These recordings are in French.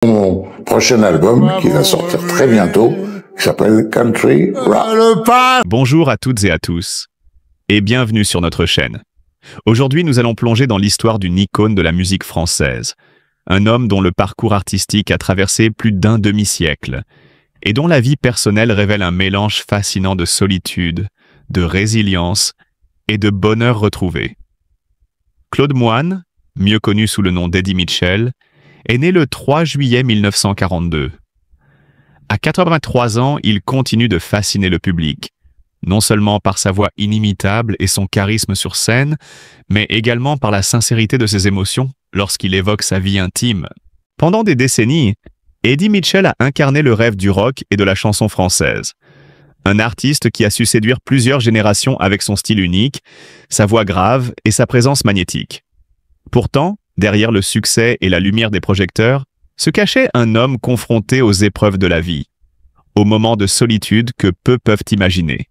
Mon prochain album, qui va sortir très bientôt, qui s'appelle Country Rap. Bonjour à toutes et à tous, et bienvenue sur notre chaîne. Aujourd'hui, nous allons plonger dans l'histoire d'une icône de la musique française, un homme dont le parcours artistique a traversé plus d'un demi-siècle, et dont la vie personnelle révèle un mélange fascinant de solitude, de résilience et de bonheur retrouvé. Claude Moine, mieux connu sous le nom d'Eddie Mitchell, est né le 3 juillet 1942. À 83 ans, il continue de fasciner le public, non seulement par sa voix inimitable et son charisme sur scène, mais également par la sincérité de ses émotions lorsqu'il évoque sa vie intime. Pendant des décennies, Eddie Mitchell a incarné le rêve du rock et de la chanson française. Un artiste qui a su séduire plusieurs générations avec son style unique, sa voix grave et sa présence magnétique. Pourtant, derrière le succès et la lumière des projecteurs, se cachait un homme confronté aux épreuves de la vie, aux moments de solitude que peu peuvent imaginer.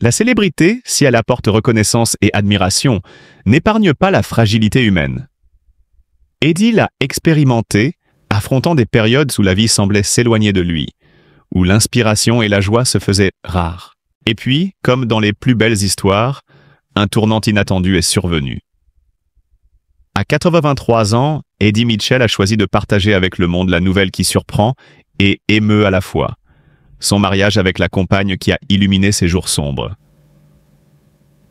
La célébrité, si elle apporte reconnaissance et admiration, n'épargne pas la fragilité humaine. Eddie l'a expérimenté, affrontant des périodes où la vie semblait s'éloigner de lui, où l'inspiration et la joie se faisaient rares. Et puis, comme dans les plus belles histoires, un tournant inattendu est survenu. À 83 ans, Eddie Mitchell a choisi de partager avec le monde la nouvelle qui surprend et émeut à la fois. Son mariage avec la compagne qui a illuminé ses jours sombres.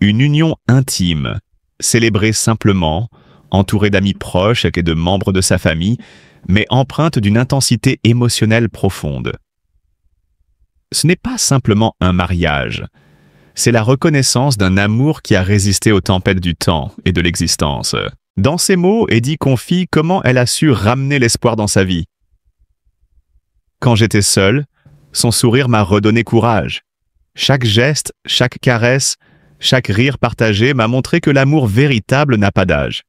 Une union intime, célébrée simplement, entourée d'amis proches et de membres de sa famille, mais empreinte d'une intensité émotionnelle profonde. Ce n'est pas simplement un mariage, c'est la reconnaissance d'un amour qui a résisté aux tempêtes du temps et de l'existence. Dans ces mots, Eddie confie comment elle a su ramener l'espoir dans sa vie. Quand j'étais seul, son sourire m'a redonné courage. Chaque geste, chaque caresse, chaque rire partagé m'a montré que l'amour véritable n'a pas d'âge.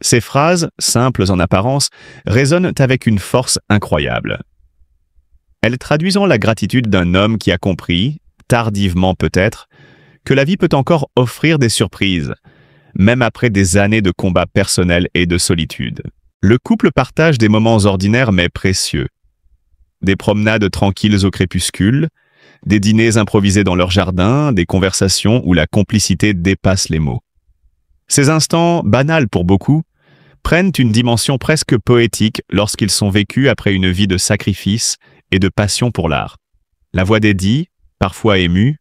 Ces phrases, simples en apparence, résonnent avec une force incroyable. Elles traduisent la gratitude d'un homme qui a compris, tardivement peut-être, que la vie peut encore offrir des surprises, même après des années de combats personnels et de solitude. Le couple partage des moments ordinaires mais précieux. Des promenades tranquilles au crépuscule, des dîners improvisés dans leur jardin, des conversations où la complicité dépasse les mots. Ces instants, banals pour beaucoup, prennent une dimension presque poétique lorsqu'ils sont vécus après une vie de sacrifice et de passion pour l'art. La voix d'Eddie, parfois émue,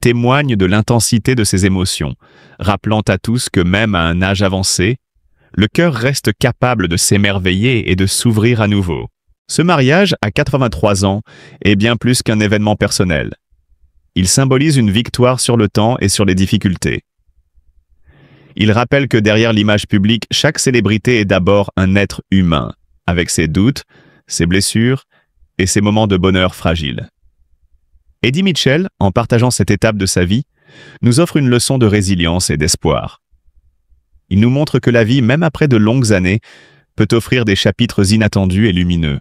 témoigne de l'intensité de ses émotions, rappelant à tous que même à un âge avancé, le cœur reste capable de s'émerveiller et de s'ouvrir à nouveau. Ce mariage, à 83 ans, est bien plus qu'un événement personnel. Il symbolise une victoire sur le temps et sur les difficultés. Il rappelle que derrière l'image publique, chaque célébrité est d'abord un être humain, avec ses doutes, ses blessures et ses moments de bonheur fragiles. Eddie Mitchell, en partageant cette étape de sa vie, nous offre une leçon de résilience et d'espoir. Il nous montre que la vie, même après de longues années, peut offrir des chapitres inattendus et lumineux,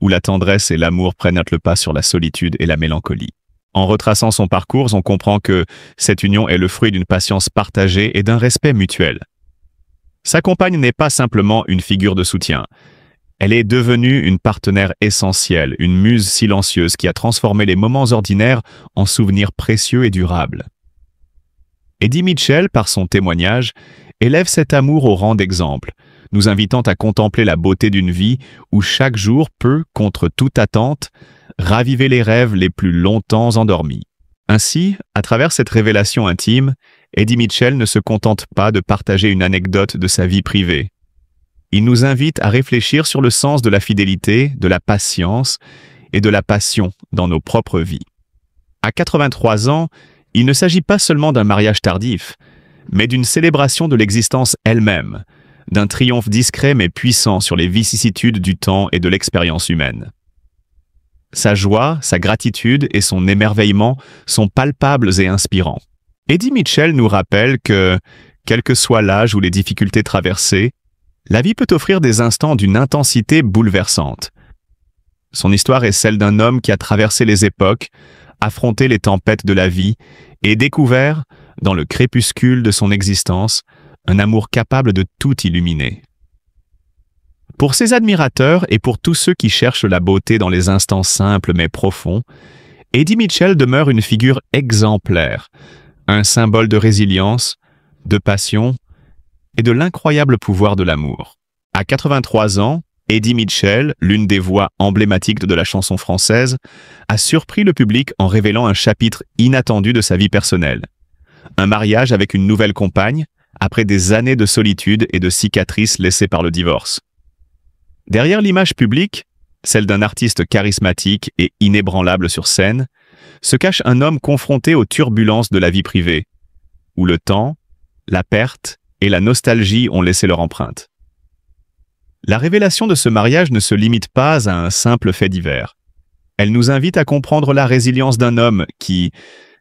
où la tendresse et l'amour prennent le pas sur la solitude et la mélancolie. En retraçant son parcours, on comprend que cette union est le fruit d'une patience partagée et d'un respect mutuel. Sa compagne n'est pas simplement une figure de soutien. Elle est devenue une partenaire essentielle, une muse silencieuse qui a transformé les moments ordinaires en souvenirs précieux et durables. Eddie Mitchell, par son témoignage, élève cet amour au rang d'exemple, nous invitant à contempler la beauté d'une vie où chaque jour peut, contre toute attente, raviver les rêves les plus longtemps endormis. Ainsi, à travers cette révélation intime, Eddie Mitchell ne se contente pas de partager une anecdote de sa vie privée. Il nous invite à réfléchir sur le sens de la fidélité, de la patience et de la passion dans nos propres vies. À 83 ans, il ne s'agit pas seulement d'un mariage tardif, mais d'une célébration de l'existence elle-même, d'un triomphe discret mais puissant sur les vicissitudes du temps et de l'expérience humaine. Sa joie, sa gratitude et son émerveillement sont palpables et inspirants. Eddie Mitchell nous rappelle que, quel que soit l'âge ou les difficultés traversées, la vie peut offrir des instants d'une intensité bouleversante. Son histoire est celle d'un homme qui a traversé les époques, affronté les tempêtes de la vie et découvert, dans le crépuscule de son existence, un amour capable de tout illuminer. Pour ses admirateurs et pour tous ceux qui cherchent la beauté dans les instants simples mais profonds, Eddie Mitchell demeure une figure exemplaire, un symbole de résilience, de passion et de l'incroyable pouvoir de l'amour. À 83 ans, Eddie Mitchell, l'une des voix emblématiques de la chanson française, a surpris le public en révélant un chapitre inattendu de sa vie personnelle. Un mariage avec une nouvelle compagne, après des années de solitude et de cicatrices laissées par le divorce. Derrière l'image publique, celle d'un artiste charismatique et inébranlable sur scène, se cache un homme confronté aux turbulences de la vie privée, où le temps, la perte et la nostalgie ont laissé leur empreinte. La révélation de ce mariage ne se limite pas à un simple fait divers. Elle nous invite à comprendre la résilience d'un homme qui,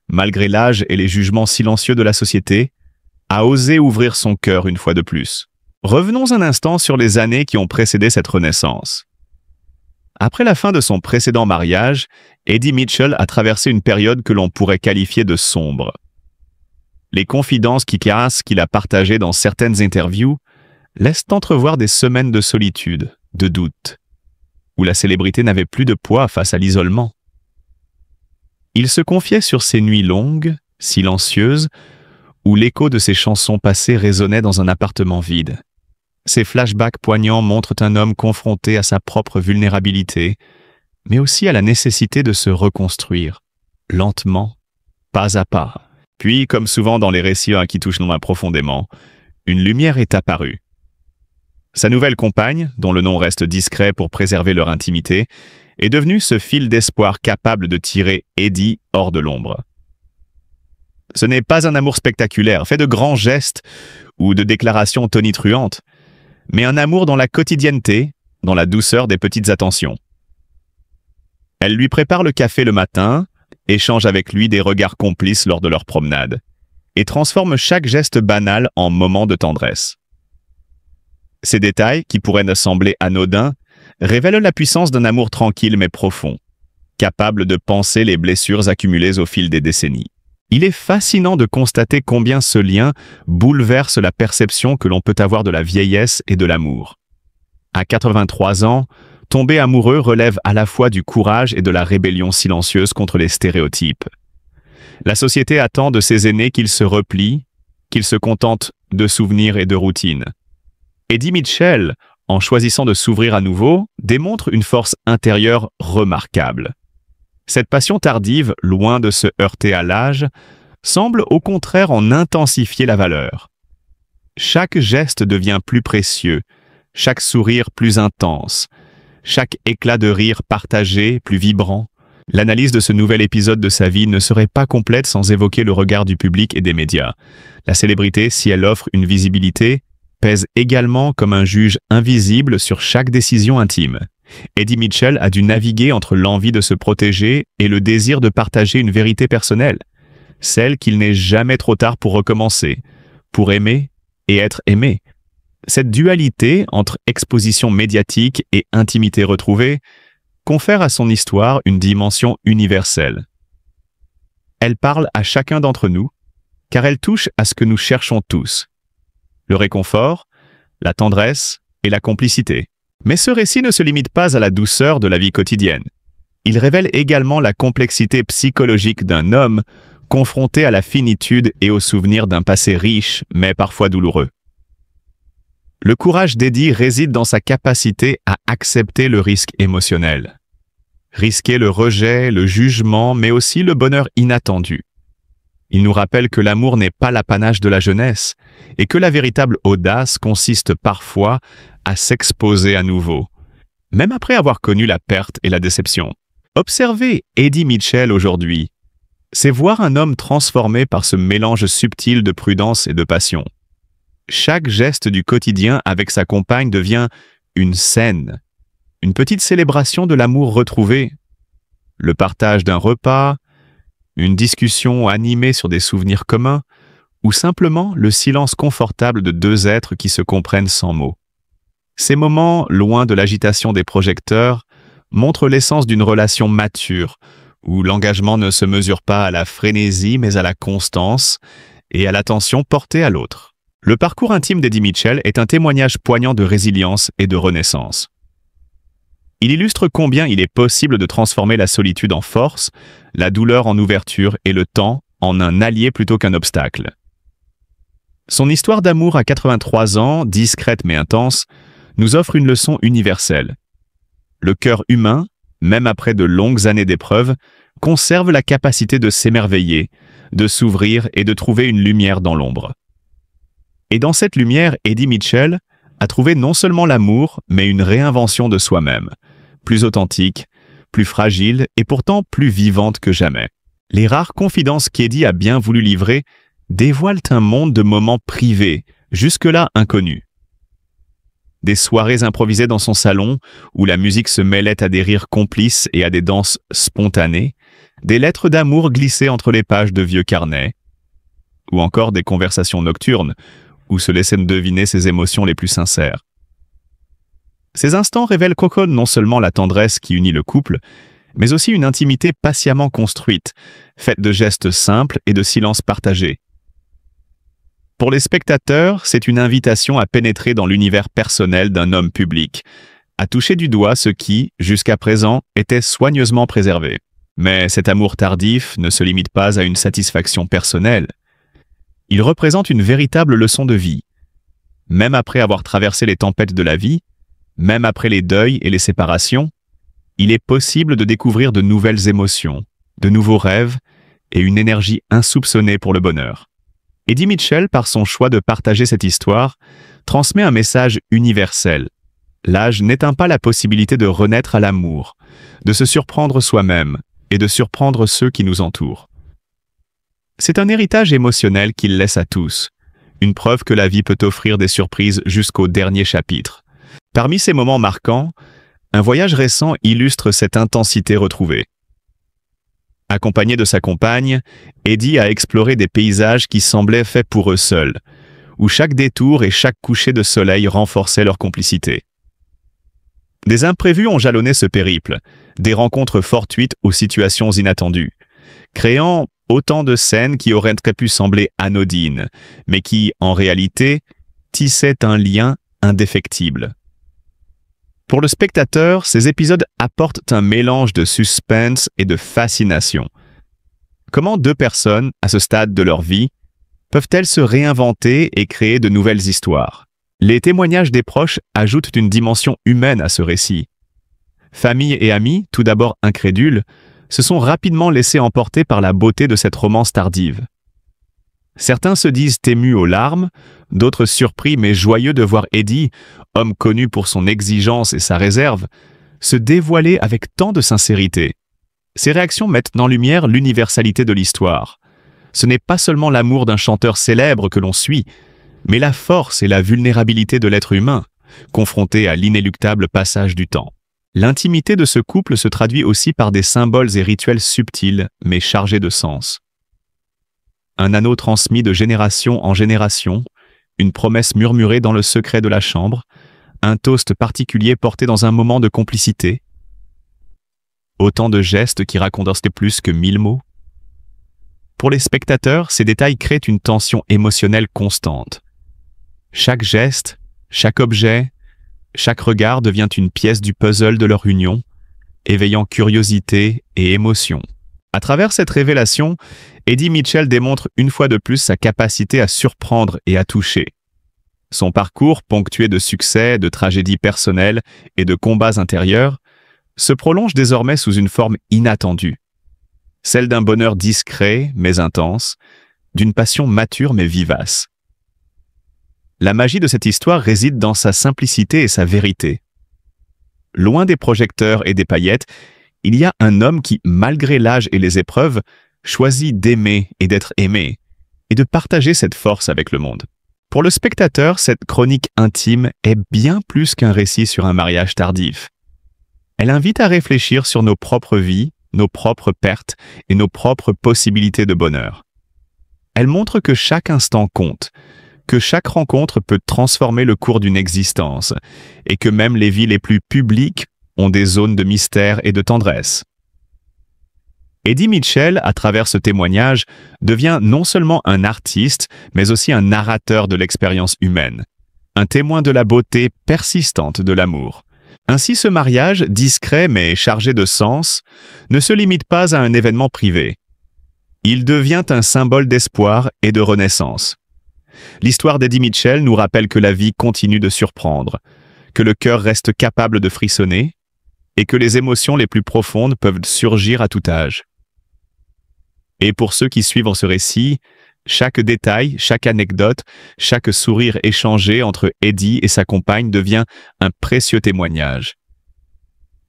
malgré l'âge et les jugements silencieux de la société, a osé ouvrir son cœur une fois de plus. Revenons un instant sur les années qui ont précédé cette renaissance. Après la fin de son précédent mariage, Eddie Mitchell a traversé une période que l'on pourrait qualifier de sombre. Les confidences qu'il a partagées dans certaines interviews laissent entrevoir des semaines de solitude, de doute, où la célébrité n'avait plus de poids face à l'isolement. Il se confiait sur ces nuits longues, silencieuses, où l'écho de ses chansons passées résonnait dans un appartement vide. Ces flashbacks poignants montrent un homme confronté à sa propre vulnérabilité, mais aussi à la nécessité de se reconstruire, lentement, pas à pas. Puis, comme souvent dans les récits qui touchent nos mains profondément, une lumière est apparue. Sa nouvelle compagne, dont le nom reste discret pour préserver leur intimité, est devenue ce fil d'espoir capable de tirer Eddie hors de l'ombre. Ce n'est pas un amour spectaculaire, fait de grands gestes ou de déclarations tonitruantes, mais un amour dans la quotidienneté, dans la douceur des petites attentions. Elle lui prépare le café le matin, échange avec lui des regards complices lors de leur promenade, et transforme chaque geste banal en moment de tendresse. Ces détails, qui pourraient ne sembler anodins, révèlent la puissance d'un amour tranquille mais profond, capable de panser les blessures accumulées au fil des décennies. Il est fascinant de constater combien ce lien bouleverse la perception que l'on peut avoir de la vieillesse et de l'amour. À 83 ans, tomber amoureux relève à la fois du courage et de la rébellion silencieuse contre les stéréotypes. La société attend de ses aînés qu'ils se replient, qu'ils se contentent de souvenirs et de routines. Eddie Mitchell, en choisissant de s'ouvrir à nouveau, démontre une force intérieure remarquable. Cette passion tardive, loin de se heurter à l'âge, semble au contraire en intensifier la valeur. Chaque geste devient plus précieux, chaque sourire plus intense, chaque éclat de rire partagé plus vibrant. L'analyse de ce nouvel épisode de sa vie ne serait pas complète sans évoquer le regard du public et des médias. La célébrité, si elle offre une visibilité, pèse également comme un juge invisible sur chaque décision intime. Eddie Mitchell a dû naviguer entre l'envie de se protéger et le désir de partager une vérité personnelle, celle qu'il n'est jamais trop tard pour recommencer, pour aimer et être aimé. Cette dualité entre exposition médiatique et intimité retrouvée confère à son histoire une dimension universelle. Elle parle à chacun d'entre nous, car elle touche à ce que nous cherchons tous, le réconfort, la tendresse et la complicité. Mais ce récit ne se limite pas à la douceur de la vie quotidienne. Il révèle également la complexité psychologique d'un homme confronté à la finitude et aux souvenirs d'un passé riche, mais parfois douloureux. Le courage d'Eddie réside dans sa capacité à accepter le risque émotionnel. Risquer le rejet, le jugement, mais aussi le bonheur inattendu. Il nous rappelle que l'amour n'est pas l'apanage de la jeunesse et que la véritable audace consiste parfois à s'exposer à nouveau, même après avoir connu la perte et la déception. Observer Eddie Mitchell aujourd'hui, c'est voir un homme transformé par ce mélange subtil de prudence et de passion. Chaque geste du quotidien avec sa compagne devient une scène, une petite célébration de l'amour retrouvé. Le partage d'un repas, une discussion animée sur des souvenirs communs, ou simplement le silence confortable de deux êtres qui se comprennent sans mots. Ces moments, loin de l'agitation des projecteurs, montrent l'essence d'une relation mature, où l'engagement ne se mesure pas à la frénésie mais à la constance et à l'attention portée à l'autre. Le parcours intime d'Eddie Mitchell est un témoignage poignant de résilience et de renaissance. Il illustre combien il est possible de transformer la solitude en force, la douleur en ouverture et le temps en un allié plutôt qu'un obstacle. Son histoire d'amour à 83 ans, discrète mais intense, nous offre une leçon universelle. Le cœur humain, même après de longues années d'épreuves, conserve la capacité de s'émerveiller, de s'ouvrir et de trouver une lumière dans l'ombre. Et dans cette lumière, Eddie Mitchell a trouvé non seulement l'amour, mais une réinvention de soi-même, plus authentique, plus fragile et pourtant plus vivante que jamais. Les rares confidences qu'Eddie a bien voulu livrer dévoilent un monde de moments privés, jusque-là inconnus. Des soirées improvisées dans son salon, où la musique se mêlait à des rires complices et à des danses spontanées, des lettres d'amour glissées entre les pages de vieux carnets, ou encore des conversations nocturnes, où se laissaient deviner ses émotions les plus sincères. Ces instants révèlent qu'Ocon non seulement la tendresse qui unit le couple, mais aussi une intimité patiemment construite, faite de gestes simples et de silences partagés. Pour les spectateurs, c'est une invitation à pénétrer dans l'univers personnel d'un homme public, à toucher du doigt ce qui, jusqu'à présent, était soigneusement préservé. Mais cet amour tardif ne se limite pas à une satisfaction personnelle. Il représente une véritable leçon de vie. Même après avoir traversé les tempêtes de la vie, même après les deuils et les séparations, il est possible de découvrir de nouvelles émotions, de nouveaux rêves et une énergie insoupçonnée pour le bonheur. Eddie Mitchell, par son choix de partager cette histoire, transmet un message universel. L'âge n'éteint pas la possibilité de renaître à l'amour, de se surprendre soi-même et de surprendre ceux qui nous entourent. C'est un héritage émotionnel qu'il laisse à tous, une preuve que la vie peut offrir des surprises jusqu'au dernier chapitre. Parmi ces moments marquants, un voyage récent illustre cette intensité retrouvée. Accompagné de sa compagne, Eddie a exploré des paysages qui semblaient faits pour eux seuls, où chaque détour et chaque coucher de soleil renforçaient leur complicité. Des imprévus ont jalonné ce périple, des rencontres fortuites aux situations inattendues, créant autant de scènes qui auraient pu sembler anodines, mais qui, en réalité, tissaient un lien indéfectible. Pour le spectateur, ces épisodes apportent un mélange de suspense et de fascination. Comment deux personnes, à ce stade de leur vie, peuvent-elles se réinventer et créer de nouvelles histoires? Les témoignages des proches ajoutent une dimension humaine à ce récit. Famille et amis, tout d'abord incrédules, se sont rapidement laissés emporter par la beauté de cette romance tardive. Certains se disent émus aux larmes, d'autres surpris mais joyeux de voir Eddie, homme connu pour son exigence et sa réserve, se dévoiler avec tant de sincérité. Ces réactions mettent en lumière l'universalité de l'histoire. Ce n'est pas seulement l'amour d'un chanteur célèbre que l'on suit, mais la force et la vulnérabilité de l'être humain, confronté à l'inéluctable passage du temps. L'intimité de ce couple se traduit aussi par des symboles et rituels subtils mais chargés de sens. Un anneau transmis de génération en génération, une promesse murmurée dans le secret de la chambre, un toast particulier porté dans un moment de complicité. Autant de gestes qui racontent plus que 1000 mots. Pour les spectateurs, ces détails créent une tension émotionnelle constante. Chaque geste, chaque objet, chaque regard devient une pièce du puzzle de leur union, éveillant curiosité et émotion. À travers cette révélation, Eddie Mitchell démontre une fois de plus sa capacité à surprendre et à toucher. Son parcours, ponctué de succès, de tragédies personnelles et de combats intérieurs, se prolonge désormais sous une forme inattendue. Celle d'un bonheur discret mais intense, d'une passion mature mais vivace. La magie de cette histoire réside dans sa simplicité et sa vérité. Loin des projecteurs et des paillettes, il y a un homme qui, malgré l'âge et les épreuves, choisit d'aimer et d'être aimé, et de partager cette force avec le monde. Pour le spectateur, cette chronique intime est bien plus qu'un récit sur un mariage tardif. Elle invite à réfléchir sur nos propres vies, nos propres pertes et nos propres possibilités de bonheur. Elle montre que chaque instant compte, que chaque rencontre peut transformer le cours d'une existence, et que même les vies les plus publiques ont des zones de mystère et de tendresse. Eddie Mitchell, à travers ce témoignage, devient non seulement un artiste, mais aussi un narrateur de l'expérience humaine, un témoin de la beauté persistante de l'amour. Ainsi, ce mariage, discret mais chargé de sens, ne se limite pas à un événement privé. Il devient un symbole d'espoir et de renaissance. L'histoire d'Eddie Mitchell nous rappelle que la vie continue de surprendre, que le cœur reste capable de frissonner et que les émotions les plus profondes peuvent surgir à tout âge. Et pour ceux qui suivent ce récit, chaque détail, chaque anecdote, chaque sourire échangé entre Eddie et sa compagne devient un précieux témoignage.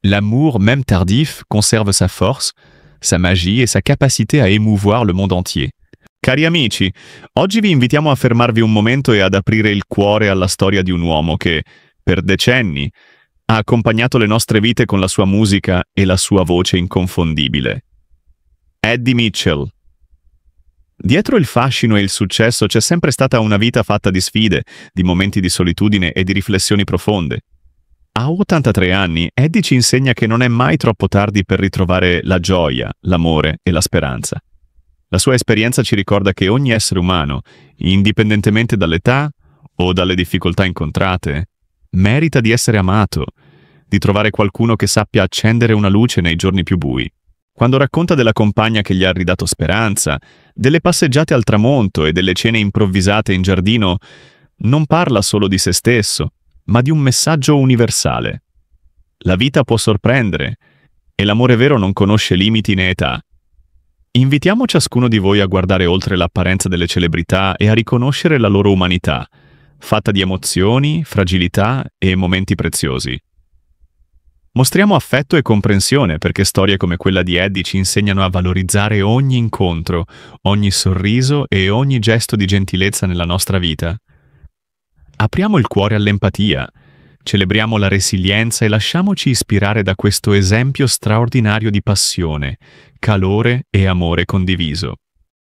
L'amour, même tardif, conserve sa force, sa magie et sa capacité à émouvoir le monde entier. Cari amici, oggi vi invitiamo a fermarvi un momento e ad aprire il cuore alla storia di un uomo che, per decenni, ha accompagnato le nostre vite con la sua musica e la sua voce inconfondibile. Eddie Mitchell. Dietro il fascino e il successo c'è sempre stata una vita fatta di sfide, di momenti di solitudine e di riflessioni profonde. A 83 anni, Eddie ci insegna che non è mai troppo tardi per ritrovare la gioia, l'amore e la speranza. La sua esperienza ci ricorda che ogni essere umano, indipendentemente dall'età o dalle difficoltà incontrate, merita di essere amato, di trovare qualcuno che sappia accendere una luce nei giorni più bui. Quando racconta della compagna che gli ha ridato speranza, delle passeggiate al tramonto e delle cene improvvisate in giardino, non parla solo di se stesso, ma di un messaggio universale. La vita può sorprendere e l'amore vero non conosce limiti né età. Invitiamo ciascuno di voi a guardare oltre l'apparenza delle celebrità e a riconoscere la loro umanità, fatta di emozioni, fragilità e momenti preziosi. Mostriamo affetto e comprensione perché storie come quella di Eddie ci insegnano a valorizzare ogni incontro, ogni sorriso e ogni gesto di gentilezza nella nostra vita. Apriamo il cuore all'empatia, celebriamo la resilienza e lasciamoci ispirare da questo esempio straordinario di passione, calore e amore condiviso.